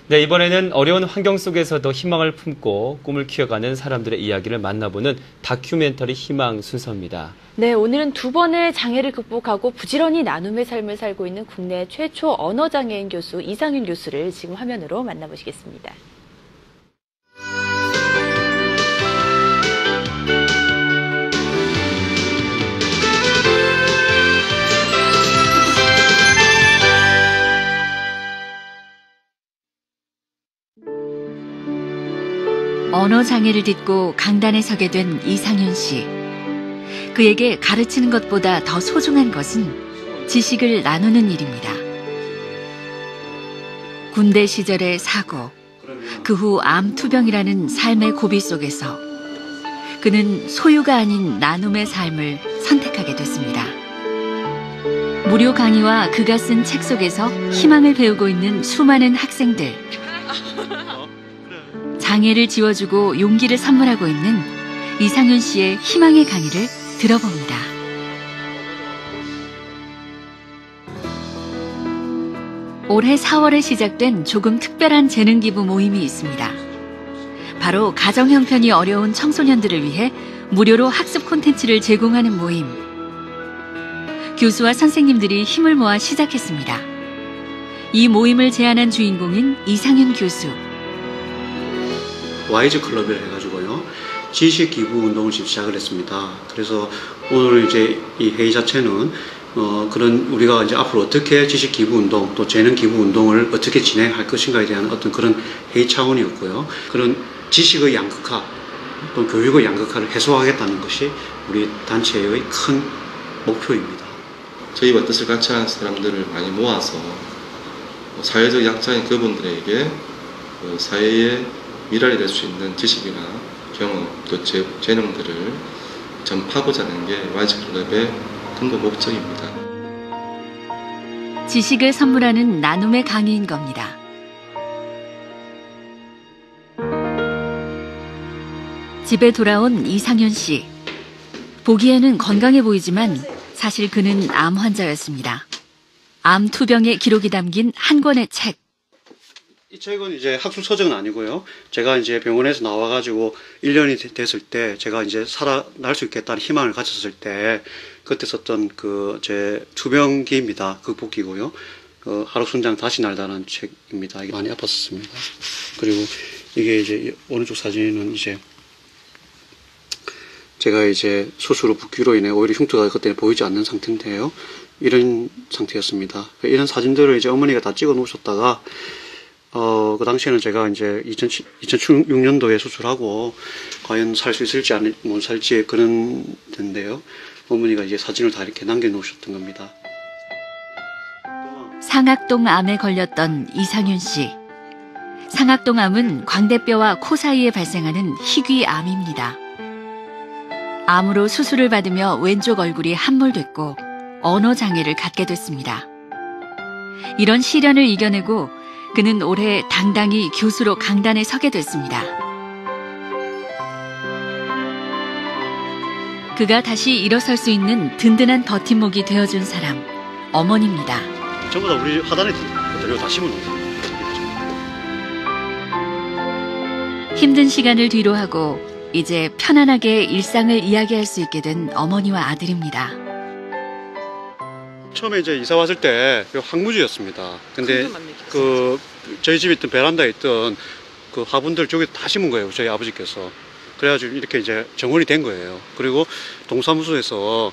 네, 이번에는 어려운 환경 속에서도 희망을 품고 꿈을 키워가는 사람들의 이야기를 만나보는 다큐멘터리 희망 순서입니다. 네, 오늘은 두 번의 장애를 극복하고 부지런히 나눔의 삶을 살고 있는 국내 최초 언어장애인 교수 이상윤 교수를 지금 화면으로 만나보시겠습니다. 언어 장애를 딛고 강단에 서게 된 이상윤 씨. 그에게 가르치는 것보다 더 소중한 것은 지식을 나누는 일입니다. 군대 시절의 사고, 그 후 암투병이라는 삶의 고비 속에서 그는 소유가 아닌 나눔의 삶을 선택하게 됐습니다. 무료 강의와 그가 쓴 책 속에서 희망을 배우고 있는 수많은 학생들. 장애를 지워주고 용기를 선물하고 있는 이상윤 씨의 희망의 강의를 들어봅니다. 올해 4월에 시작된 조금 특별한 재능 기부 모임이 있습니다. 바로 가정 형편이 어려운 청소년들을 위해 무료로 학습 콘텐츠를 제공하는 모임. 교수와 선생님들이 힘을 모아 시작했습니다. 이 모임을 제안한 주인공인 이상윤 교수. 와이즈 클럽이라 해가지고요. 지식 기부 운동을 지금 시작을 했습니다. 그래서 오늘 이제 이 회의 자체는 그런 우리가 이제 앞으로 어떻게 지식 기부 운동 또 재능 기부 운동을 어떻게 진행할 것인가에 대한 어떤 그런 회의 차원이었고요. 그런 지식의 양극화 또 교육의 양극화를 해소하겠다는 것이 우리 단체의 큰 목표입니다. 저희와 뜻을 같이 하는 사람들을 많이 모아서 사회적 약자인 그분들에게 사회의 미랄이 될 수 있는 지식이나 경험 또 재능들을 전파하고자 하는 게 와이즈 클럽의 근본 목적입니다. 지식을 선물하는 나눔의 강의인 겁니다. 집에 돌아온 이상윤 씨. 보기에는 건강해 보이지만 사실 그는 암 환자였습니다. 암 투병의 기록이 담긴 한 권의 책. 이 책은 이제 학술 서적은 아니고요. 제가 이제 병원에서 나와가지고 1년이 됐을 때 제가 이제 살아날 수 있겠다는 희망을 가졌을 때 그때 썼던 그 제 투병기입니다. 극복기고요. 하루 순장 다시 날다라는 책입니다. 이게 많이 아팠었습니다. 그리고 이게 이제 오른쪽 사진은 이제 제가 이제 수술 후 붓기로 인해 오히려 흉터가 그때 보이지 않는 상태인데요. 이런 상태였습니다. 이런 사진들을 이제 어머니가 다 찍어 놓으셨다가 그 당시에는 제가 이제 2006년도에 수술하고 과연 살 수 있을지 못 살지 그런 데인데요. 어머니가 이제 사진을 다 이렇게 남겨놓으셨던 겁니다. 상악동 암에 걸렸던 이상윤 씨. 상악동 암은 광대뼈와 코 사이에 발생하는 희귀암입니다. 암으로 수술을 받으며 왼쪽 얼굴이 함몰됐고 언어 장애를 갖게 됐습니다. 이런 시련을 이겨내고 그는 올해 당당히 교수로 강단에 서게 됐습니다. 그가 다시 일어설 수 있는 든든한 버팀목이 되어준 사람, 어머니입니다. 전부 다 우리 하단에 이거 다 심어놓으세요. 힘든 시간을 뒤로 하고 이제 편안하게 일상을 이야기할 수 있게 된 어머니와 아들입니다. 처음에 이제 이사 왔을 때 황무지였습니다. 근데 그 저희 집에 있던 베란다에 있던 그 화분들 쪽에 다 심은 거예요. 저희 아버지께서. 그래가지고 이렇게 이제 정원이 된 거예요. 그리고 동사무소에서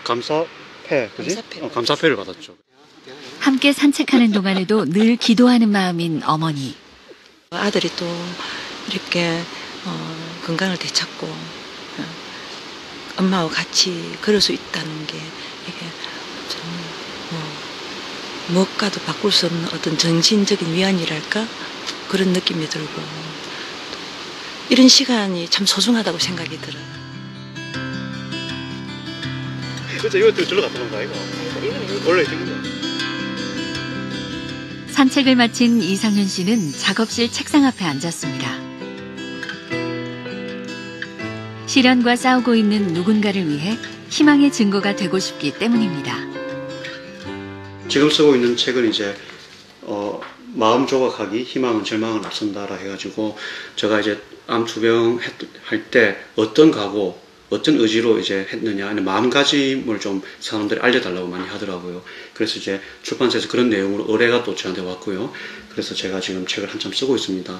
감사패를 받았죠. 함께 산책하는 동안에도 늘 기도하는 마음인 어머니. 아들이 또 이렇게 건강을 되찾고 엄마와 같이 걸을 수 있다는 게 이게 참 무엇과도 바꿀 수 없는 어떤 정신적인 위안이랄까 그런 느낌이 들고 이런 시간이 참 소중하다고 생각이 들어요. 그렇죠. 이것도 절로 갔다 온 거 아이가? 원래 있던 거. 산책을 마친 이상윤 씨는 작업실 책상 앞에 앉았습니다. 시련과 싸우고 있는 누군가를 위해 희망의 증거가 되고 싶기 때문입니다. 지금 쓰고 있는 책은 이제 마음 조각하기, 희망은 절망을 앞선다라 해가지고 제가 이제 암 투병 할 때 어떤 각오, 어떤 의지로 이제 했느냐, 아니면 마음가짐을 좀 사람들이 알려달라고 많이 하더라고요. 그래서 이제 출판사에서 그런 내용으로 의뢰가 또 저한테 왔고요. 그래서 제가 지금 책을 한참 쓰고 있습니다.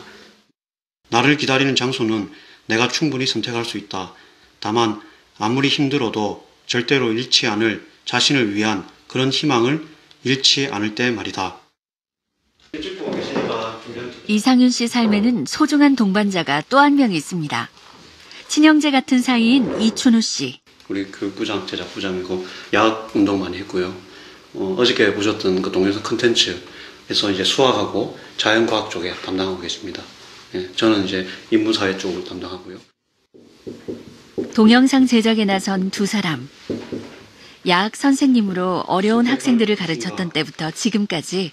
나를 기다리는 장소는 내가 충분히 선택할 수 있다. 다만 아무리 힘들어도 절대로 잃지 않을 자신을 위한 그런 희망을 잃지 않을 때 말이다. 이상윤 씨 삶에는 소중한 동반자가 또 한 명 있습니다. 친형제 같은 사이인 이춘우 씨. 우리 교육부장, 제작부장이고 야학 운동 많이 했고요. 어저께 보셨던 그 동영상 컨텐츠에서 이제 수학하고 자연과학 쪽에 담당하고 계십니다. 예, 저는 이제 인문사회 쪽을 담당하고요. 동영상 제작에 나선 두 사람. 야학 선생님으로 어려운 학생들을 가르쳤던 때부터 지금까지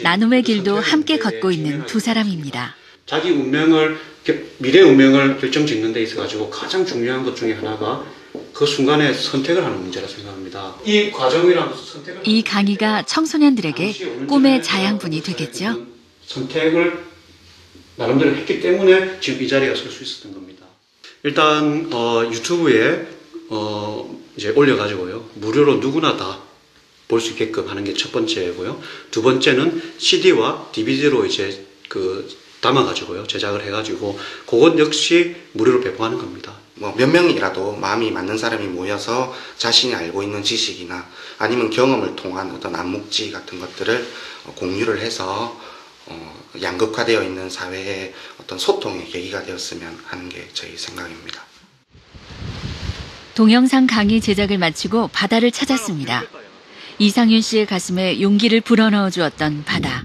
나눔의 길도 함께 걷고 있는 두 사람입니다. 자기 운명을, 미래 운명을 결정짓는 데 있어가지고 가장 중요한 것 중에 하나가 그 순간에 선택을 하는 문제라 생각합니다. 이 과정이랑 선택을. 이 강의가 청소년들에게 꿈의 자양분이 되겠죠. 선택을 나름대로 했기 때문에 지금 이 자리에 설 수 있었던 겁니다. 일단 유튜브에 이제 올려가지고요, 무료로 누구나 다 볼 수 있게끔 하는 게 첫 번째고요. 두 번째는 CD와 DVD로 이제 담아가지고요, 제작을 해가지고 그것 역시 무료로 배포하는 겁니다. 뭐 몇 명이라도 마음이 맞는 사람이 모여서 자신이 알고 있는 지식이나 아니면 경험을 통한 어떤 암묵지 같은 것들을 공유를 해서 양극화되어 있는 사회의 어떤 소통의 계기가 되었으면 하는 게 저희 생각입니다. 동영상 강의 제작을 마치고 바다를 찾았습니다. 이상윤 씨의 가슴에 용기를 불어넣어 주었던 바다.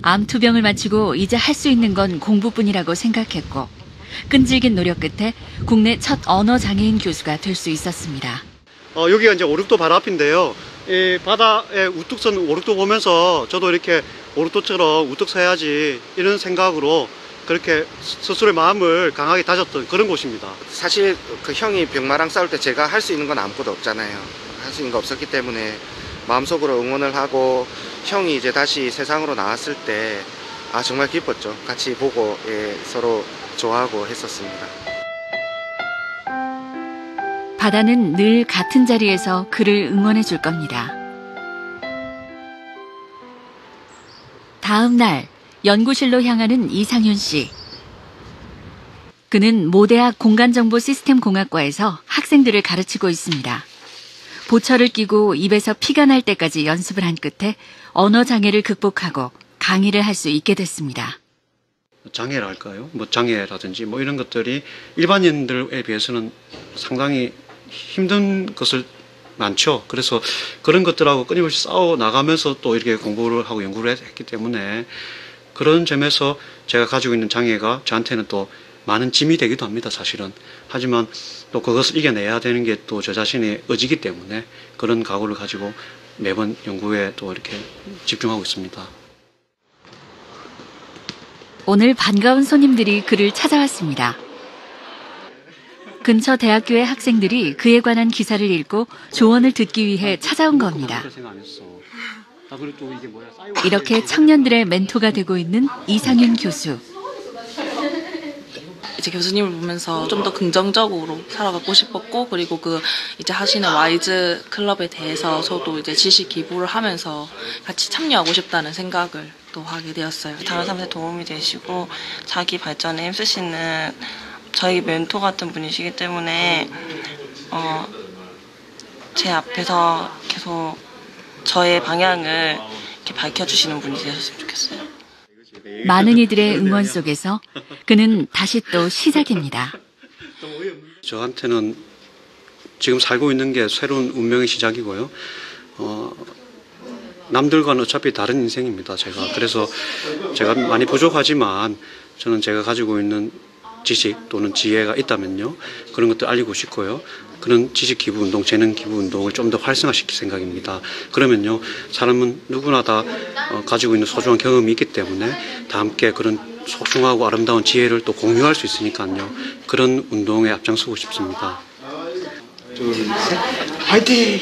암 투병을 마치고 이제 할 수 있는 건 공부뿐이라고 생각했고 끈질긴 노력 끝에 국내 첫 언어장애인 교수가 될 수 있었습니다. 여기가 이제 오륙도 바로 앞인데요. 이 바다의 우뚝 선 오륙도 보면서 저도 이렇게 오륙도처럼 우뚝 서야지 이런 생각으로 그렇게 스스로의 마음을 강하게 다졌던 그런 곳입니다. 사실 그 형이 병마랑 싸울 때 제가 할 수 있는 건 아무것도 없잖아요. 할 수 있는 거 없었기 때문에 마음속으로 응원을 하고 형이 이제 다시 세상으로 나왔을 때 정말 기뻤죠. 같이 보고 서로 좋아하고 했었습니다. 바다는 늘 같은 자리에서 그를 응원해 줄 겁니다. 다음 날 연구실로 향하는 이상윤 씨. 그는 모대학 공간정보시스템공학과에서 학생들을 가르치고 있습니다. 보철을 끼고 입에서 피가 날 때까지 연습을 한 끝에 언어 장애를 극복하고 강의를 할 수 있게 됐습니다. 장애랄까요? 뭐 장애라든지 뭐 이런 것들이 일반인들에 비해서는 상당히 힘든 것을 많죠. 그래서 그런 것들하고 끊임없이 싸워 나가면서 또 이렇게 공부를 하고 연구를 했기 때문에 그런 점에서 제가 가지고 있는 장애가 저한테는 또 많은 짐이 되기도 합니다, 사실은. 하지만 또 그것을 이겨내야 되는 게 또 저 자신의 의지이기 때문에 그런 각오를 가지고 매번 연구에 또 이렇게 집중하고 있습니다. 오늘 반가운 손님들이 그를 찾아왔습니다. 근처 대학교의 학생들이 그에 관한 기사를 읽고 조언을 듣기 위해 찾아온 겁니다. 이렇게 청년들의 멘토가 되고 있는 이상윤 교수. 이제 교수님을 보면서 좀 더 긍정적으로 살아가고 싶었고, 그리고 이제 하시는 와이즈 클럽에 대해서 저도 이제 지식 기부를 하면서 같이 참여하고 싶다는 생각을 또 하게 되었어요. 다른 사람한테 도움이 되시고 자기 발전에 힘쓰시는 저희 멘토 같은 분이시기 때문에 제 앞에서 계속 저의 방향을 이렇게 밝혀주시는 분이 되셨으면 좋겠어요. 많은 이들의 응원 속에서 그는 다시 또 시작입니다. 저한테는 지금 살고 있는 게 새로운 운명의 시작이고요. 남들과는 어차피 다른 인생입니다, 제가. 그래서 제가 많이 부족하지만 저는 제가 가지고 있는 지식 또는 지혜가 있다면요, 그런 것들 알리고 싶고요. 그런 지식 기부 운동, 재능 기부 운동을 좀 더 활성화시킬 생각입니다. 그러면요, 사람은 누구나 다 가지고 있는 소중한 경험이 있기 때문에 다 함께 그런 소중하고 아름다운 지혜를 또 공유할 수 있으니까요, 그런 운동에 앞장서고 싶습니다. 둘, 셋, 화이팅!